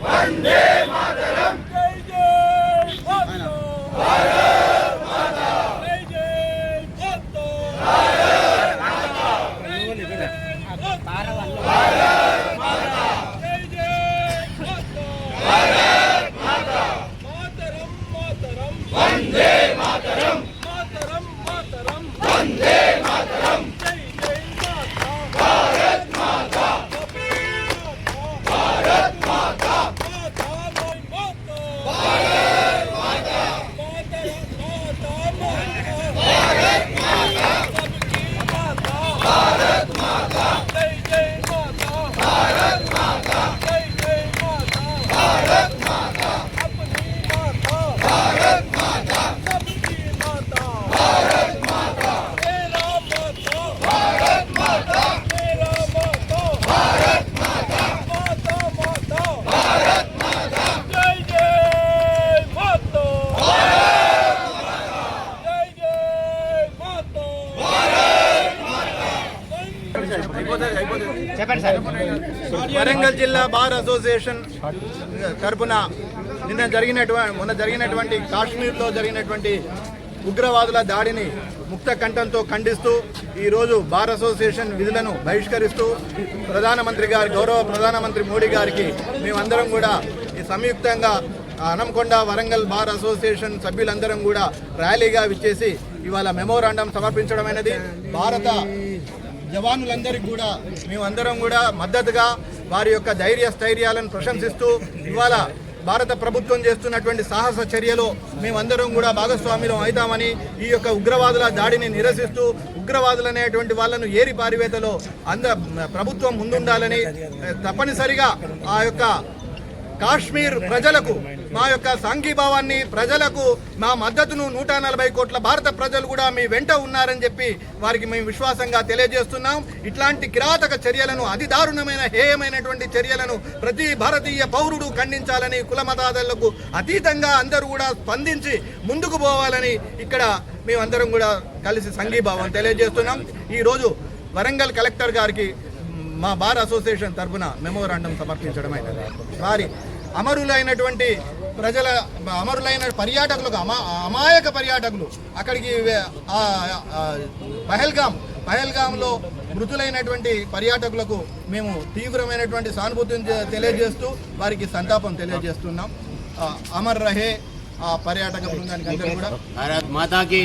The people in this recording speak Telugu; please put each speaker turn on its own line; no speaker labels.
वंदे मातरम। जय जय भारत माता। जय जय भारत माता। जय जय भारत माता। जय जय भारत माता। मातरम मातरम वंदे मातरम। मातरम मातरम वंदे मातरम। जय जय माता भारत माता। भारत माता। माता भारत माता। भारत माता। सबकी माता भारत माता। जय जय माता भारत माता। जय जय माता भारत माता। अपनी माता भारत माता। सबकी माता भारत माता। मेरा माता भारत माता। मेरा माता भारत माता। माता माता भारत माता। जय जय माता भारत माता। जय जय माता भारत माता।
వరంగల్ జిల్లా బార్ అసోసియేషన్ తరపున మొన్న జరిగినటువంటి కాశ్మీర్లో జరిగినటువంటి ఉగ్రవాదుల దాడిని ముక్త కంఠంతో ఖండిస్తూ ఈరోజు బార్ అసోసియేషన్ విధులను బహిష్కరిస్తూ గౌరవ ప్రధానమంత్రి మోడీ గారికి మేమందరం కూడా ఈ సంయుక్తంగా హనంకొండ వరంగల్ బార్ అసోసియేషన్ సభ్యులందరం కూడా ర్యాలీగా విచ్చేసి ఇవాళ మెమోరాండం సమర్పించడమైనది. భారత జవానులందరికీ కూడా మేమందరం కూడా మద్దతుగా వారి యొక్క స్థైర్యాలను ప్రశంసిస్తూ ఇవాళ భారత ప్రభుత్వం చేస్తున్నటువంటి సాహస చర్యలో మేమందరం కూడా భాగస్వామ్యం అవుతామని, ఈ యొక్క ఉగ్రవాదుల దాడిని నిరసిస్తూ ఉగ్రవాదులు అనేటువంటి వాళ్ళను ఏరి పారివేతలో ప్రభుత్వం ముందుండాలని, తప్పనిసరిగా ఆ యొక్క కాశ్మీర్ ప్రజలకు మా యొక్క సంఘీభావాన్ని ప్రజలకు మా మద్దతును 140 కోట్ల భారత ప్రజలు కూడా మీ వెంట ఉన్నారని చెప్పి వారికి మేము విశ్వాసంగా తెలియజేస్తున్నాం. ఇట్లాంటి కిరాతక చర్యలను, అతి దారుణమైన హేయమైనటువంటి చర్యలను ప్రతి భారతీయ పౌరుడు ఖండించాలని, కుల మతాలకు అతీతంగా అందరూ కూడా స్పందించి ముందుకు పోవాలని ఇక్కడ మేమందరం కూడా కలిసి సంఘీభావం తెలియజేస్తున్నాం. ఈరోజు వరంగల్ కలెక్టర్ గారికి మా బార్ అసోసియేషన్ తరఫున మెమోరాండం సమర్పించడం అయినది. వారి అమరులైన పర్యాటకులకు, అమాయక పర్యాటకులు అక్కడికి పహల్గాంలో మృతులైనటువంటి పర్యాటకులకు మేము తీవ్రమైనటువంటి సానుభూతిని తెలియజేస్తూ వారికి సంతాపం తెలియజేస్తున్నాం. అమర్ రహే ఆ పర్యాటక బృందానికి అందరూ కూడా భారత్ మాతాకి.